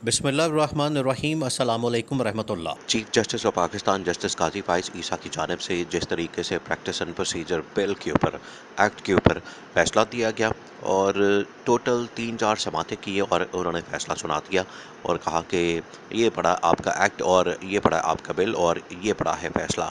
बिस्मिल्लाहिर्रहमानिर्रहीम अस्सलामु अलैकुम रहमतुल्लाह। Chief justice of Pakistan justice Qazi Faez Isa की जानिब से जिस तरीके से प्रैक्टिस एंड प्रोसीजर बिल के ऊपर एक्ट के ऊपर फैसला दिया गया और टोटल 3-4 समातें की और उन्होंने फैसला सुना दिया और कहा कि ये पड़ा आपका एक्ट और ये पड़ा आपका बिल और ये पड़ा है फैसला।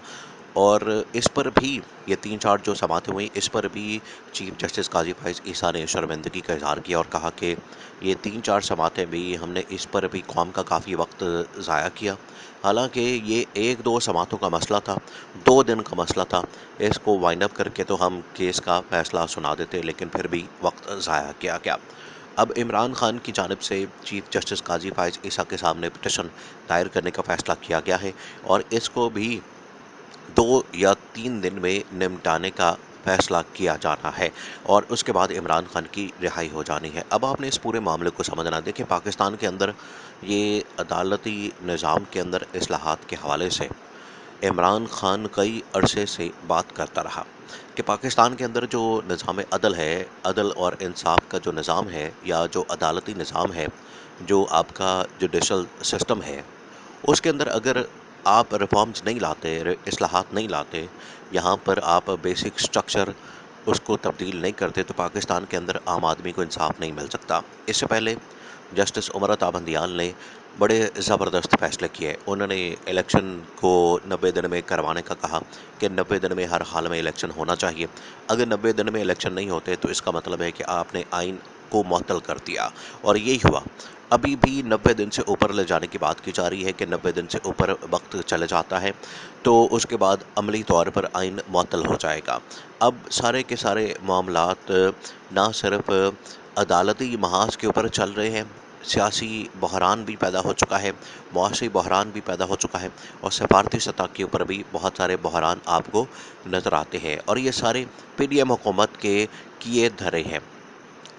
और इस पर भी ये 3-4 जो समातें हुई इस पर भी चीफ जस्टिस काजी फाइज ईसा ने शर्मिंदगी का इजहार किया और कहा कि ये 3-4 समातें भी हमने इस पर भी कौम का काफ़ी वक्त ज़ाया किया। हालांकि ये 1-2 समातों का मसला था, 2 दिन का मसला था, इसको वाइंड अप करके तो हम केस का फैसला सुना देते लेकिन फिर भी वक्त ज़ाया किया गया। अब इमरान खान की जानिब से चीफ जस्टिस काजी फाइज ईसा के सामने पिटिशन दायर करने का फैसला किया गया है और इसको भी 2 या 3 दिन में निपटाने का फैसला किया जाना है और उसके बाद इमरान खान की रिहाई हो जानी है। अब आपने इस पूरे मामले को समझना, देखिए पाकिस्तान के अंदर ये अदालती निज़ाम के अंदर इस्लाहात के हवाले से इमरान खान कई अरसे से बात करता रहा कि पाकिस्तान के अंदर जो निज़ाम अदल है, अदल और इंसाफ का जो निज़ाम है या जो अदालती निज़ाम है, जो आपका जुडिशल सिस्टम है, उसके अंदर अगर आप रिफॉर्म्स नहीं लाते, इस्लाहात नहीं लाते, यहाँ पर आप बेसिक स्ट्रक्चर उसको तब्दील नहीं करते तो पाकिस्तान के अंदर आम आदमी को इंसाफ नहीं मिल सकता। इससे पहले जस्टिस उमर अता बंदियाल ने बड़े ज़बरदस्त फैसले किए। उन्होंने इलेक्शन को 90 दिन में करवाने का कहा कि 90 दिन में हर हाल में इलेक्शन होना चाहिए। अगर 90 दिन में इलेक्शन नहीं होते तो इसका मतलब है कि आपने आइन को मुअत्तल कर दिया और यही हुआ। अभी भी 90 दिन से ऊपर ले जाने की बात की जा रही है कि 90 दिन से ऊपर वक्त चले जाता है तो उसके बाद अमली तौर पर आइन मुअत्तल हो जाएगा। अब सारे के सारे मामलात ना सिर्फ अदालती महाज के ऊपर चल रहे हैं, सियासी बहरान भी पैदा हो चुका है, मुआशी बहरान भी पैदा हो चुका है और सफारती सतह के ऊपर भी बहुत सारे बहरान आपको नज़र आते हैं और ये सारे पीडीएम हुकूमत के किए धरे हैं।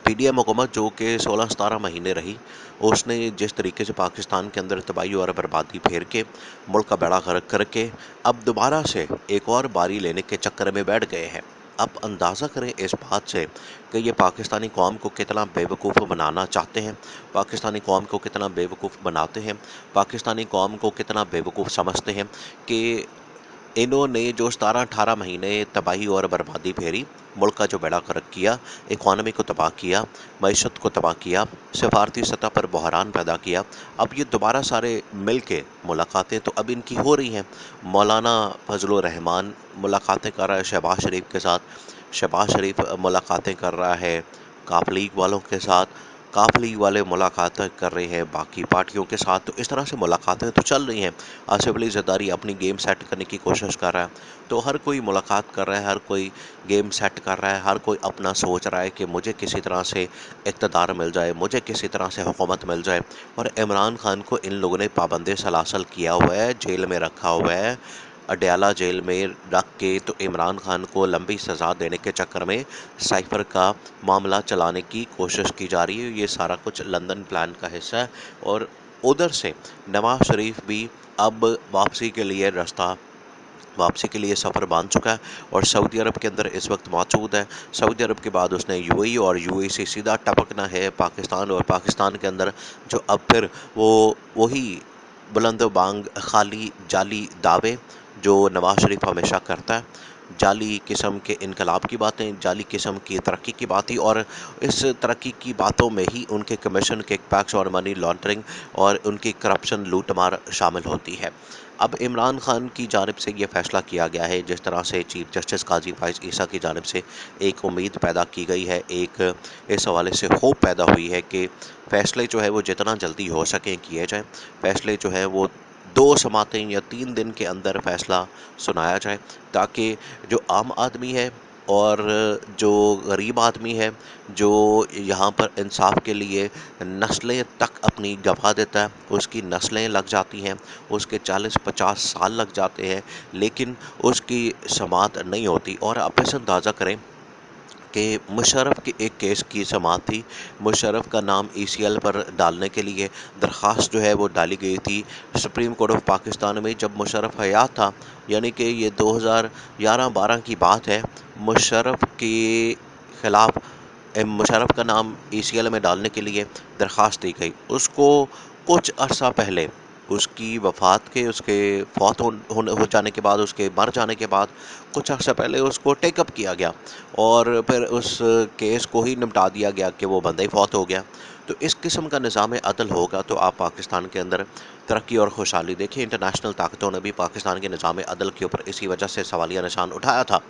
पीडीएम हुकूमत जो कि 16-17 महीने रही, उसने जिस तरीके से पाकिस्तान के अंदर तबाही और बर्बादी फेर के मुल्क का बेड़ा गर्क करके अब दोबारा से एक और बारी लेने के चक्कर में बैठ गए हैं। आप अंदाज़ा करें इस बात से कि ये पाकिस्तानी कौम को कितना बेवकूफ़ बनाना चाहते हैं, पाकिस्तानी कौम को कितना बेवकूफ़ बनाते हैं, पाकिस्तानी कौम को कितना बेवकूफ़ समझते हैं कि इन्होंने जो 17-18 महीने तबाही और बर्बादी फेरी, मुल्क का जो बेड़ा गर्क किया, इकॉनमी को तबाह किया, मईशत को तबाह किया, सफारती सतह पर बहरान पैदा किया। अब ये दोबारा सारे मिल के मुलाकातें तो अब इनकी हो रही हैं। मौलाना फजल रहमान मुलाकातें कर रहा है शहबाज शरीफ के साथ, शहबाज शरीफ मुलाकातें कर रहा है काफ लीग वालों के साथ, काफ लीग वाले मुलाकातें कर रहे हैं बाकी पार्टियों के साथ। तो इस तरह से मुलाकातें तो चल रही हैं। आसिफ अली जरदारी अपनी गेम सेट करने की कोशिश कर रहा है, तो हर कोई मुलाकात कर रहा है, हर कोई गेम सेट कर रहा है, हर कोई अपना सोच रहा है कि मुझे किसी तरह से इक़्तिदार मिल जाए, मुझे किसी तरह से हुकूमत मिल जाए। और इमरान खान को इन लोगों ने पाबंद सलासल किया हुआ है, जेल में रखा हुआ है, अडयाला जेल में रख के तो इमरान खान को लंबी सज़ा देने के चक्कर में साइफर का मामला चलाने की कोशिश की जा रही है। ये सारा कुछ लंदन प्लान का हिस्सा है और उधर से नवाज शरीफ भी अब वापसी के लिए सफ़र बांध चुका है और सऊदी अरब के अंदर इस वक्त मौजूद है। सऊदी अरब के बाद उसने यूएई और यूएई से सीधा टपकना है पाकिस्तान और पाकिस्तान के अंदर जो अब फिर वो वही बुलंद बांग खाली जाली दावे जो नवाज शरीफ हमेशा करता है, जाली किस्म के इनकलाब की बातें, जाली किस्म की तरक्की की बातें और इस तरक्की की बातों में ही उनके कमीशन, किकबैक्स और मनी लॉन्ड्रिंग और उनकी करप्शन लूटमार शामिल होती है। अब इमरान खान की जानिब से ये फैसला किया गया है, जिस तरह से चीफ जस्टिस काजी फाइज ईसा की जानिब से एक उम्मीद पैदा की गई है, एक इस हवाले से होप पैदा हुई है कि फ़ैसले जो है वो जितना जल्दी हो सकें किए जाएँ। फ़ैसले जो है वो 2 समातें या 3 दिन के अंदर फ़ैसला सुनाया जाए ताकि जो आम आदमी है और जो गरीब आदमी है, जो यहाँ पर इंसाफ के लिए नस्लें तक अपनी गँवा देता है, उसकी नस्लें लग जाती हैं, उसके 40-50 साल लग जाते हैं, लेकिन उसकी समाअत नहीं होती। और आप ऐसे अंदाज़ा करें कि मुशर्रफ के एक केस की समाअत थी। मुशर्रफ का नाम ईसीएल पर डालने के लिए दरख्वास्त जो है वो डाली गई थी सुप्रीम कोर्ट ऑफ पाकिस्तान में जब मुशर्रफ हयात था, यानी कि ये 2011-12 की बात है। मुशर्रफ के खिलाफ मुशर्रफ का नाम ईसीएल में डालने के लिए दरख्वास्त दी गई। उसको कुछ अरसा पहले उसकी वफ़ात के उसके फ़ौत हो जाने के बाद, उसके मर जाने के बाद कुछ अर्सा पहले उसको टेकअप किया गया और फिर उस केस को ही निपटा दिया गया कि वो बंदा ही फ़ौत हो गया। तो इस किस्म का निज़ाम अदल होगा तो आप पाकिस्तान के अंदर तरक्की और खुशहाली देखिए। इंटरनेशनल ताकतों ने भी पाकिस्तान के निज़ाम अदल के ऊपर इसी वजह से सवालिया निशान उठाया था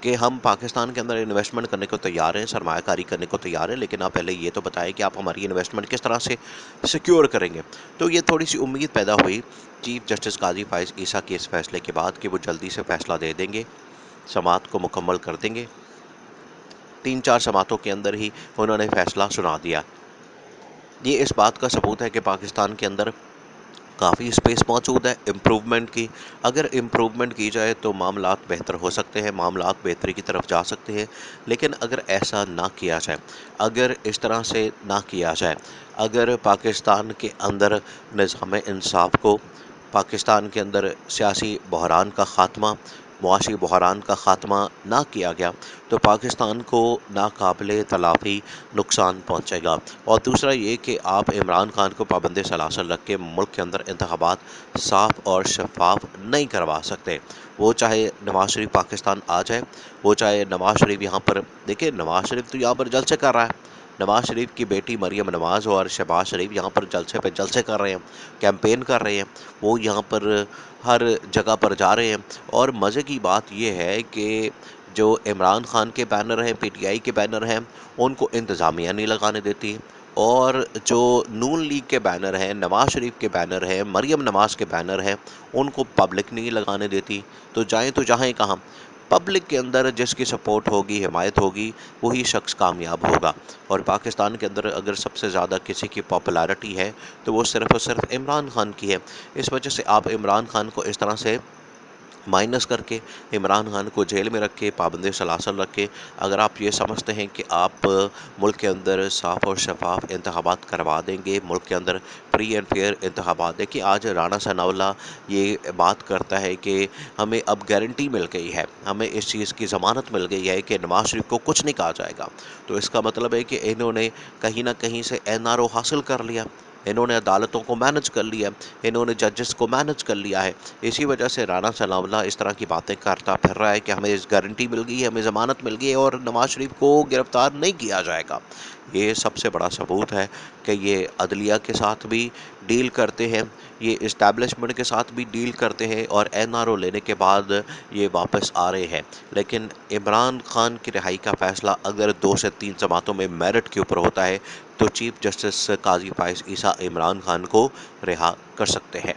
कि हम पाकिस्तान के अंदर इन्वेस्टमेंट करने को तैयार हैं, सरमायाकारी करने को तैयार हैं, लेकिन आप पहले ये तो बताएं कि आप हमारी इन्वेस्टमेंट किस तरह से सिक्योर करेंगे। तो ये थोड़ी सी उम्मीद पैदा हुई चीफ जस्टिस काजी फाइज ईसा के इस फैसले के बाद कि वो जल्दी से फैसला दे देंगे, समाअत को मुकम्मल कर देंगे। 3-4 समाअतों के अंदर ही उन्होंने फैसला सुना दिया। ये इस बात का सबूत है कि पाकिस्तान के अंदर काफ़ी स्पेस मौजूद है इम्प्रूवमेंट की। अगर इम्प्रूवमेंट की जाए तो मामलात बेहतर हो सकते हैं, मामलात बेहतरी की तरफ जा सकते हैं। लेकिन अगर ऐसा ना किया जाए, अगर इस तरह से ना किया जाए, अगर पाकिस्तान के अंदर निज़ाम इंसाफ को, पाकिस्तान के अंदर सियासी बहरान का ख़ात्मा, मुआशी बहरान का ख़ात्मा ना किया गया तो पाकिस्तान को नाकाबिले तलाफ़ी नुकसान पहुँचेगा। और दूसरा ये कि आप इमरान खान को पाबंद सलासल रख के मुल्क के अंदर इंतखाबात साफ़ और शफाफ नहीं करवा सकते। वो चाहे नवाज शरीफ पाकिस्तान आ जाए, वो चाहे नवाज शरीफ यहाँ पर, देखिए नवाज शरीफ तो यहाँ पर जलसे कर रहा है। नवाज शरीफ की बेटी मरियम नवाज़ और शहबाज शरीफ यहाँ पर जलसे पे जलसे कर रहे हैं, कैंपेन कर रहे हैं, वो यहाँ पर हर जगह पर जा रहे हैं। और मज़े की बात यह है कि जो इमरान खान के बैनर हैं, पीटीआई के बैनर हैं, उनको इंतज़ामिया नहीं लगाने देती, और जो नून लीग के बैनर हैं, नवाज शरीफ के बैनर हैं, मरियम नवाज़ के बैनर हैं, उनको पब्लिक नहीं लगाने देती। तो जाएँ तो जाएँ कहाँ? पब्लिक के अंदर जिसकी सपोर्ट होगी, हिमायत होगी, वही शख्स कामयाब होगा। और पाकिस्तान के अंदर अगर सबसे ज़्यादा किसी की पॉपुलैरिटी है तो वो सिर्फ़ और सिर्फ इमरान खान की है। इस वजह से आप इमरान खान को इस तरह से माइनस करके, इमरान खान को जेल में रख के, पाबंद सलासल रख के, अगर आप ये समझते हैं कि आप मुल्क के अंदर साफ़ और शफाफ इंतखाबात करवा देंगे, मुल्क के अंदर फ्री एंड फेयर इंतखाबात, देखिए आज राना सनाउल्लाह ये बात करता है कि हमें अब गारंटी मिल गई है, हमें इस चीज़ की ज़मानत मिल गई है कि नवाज शरीफ को कुछ नहीं कहा जाएगा। तो इसका मतलब है कि इन्होंने कहीं ना कहीं से एनआरओ हासिल कर लिया, इन्होंने अदालतों को मैनेज कर लिया, इन्होंने जजेस को मैनेज कर लिया है। इसी वजह से राना सनाउल्लाह इस तरह की बातें करता फिर रहा है कि हमें इस गारंटी मिल गई है, हमें ज़मानत मिल गई है और नवाज शरीफ को गिरफ्तार नहीं किया जाएगा। ये सबसे बड़ा सबूत है कि ये अदलिया के साथ भी डील करते हैं, ये इस्टेब्लिशमेंट के साथ भी डील करते हैं, और एनआरओ लेने के बाद ये वापस आ रहे हैं। लेकिन इमरान खान की रिहाई का फ़ैसला अगर 2 से 3 जमातों में मेरिट के ऊपर होता है तो चीफ जस्टिस काजी फाइज ईसा इमरान खान को रिहा कर सकते हैं।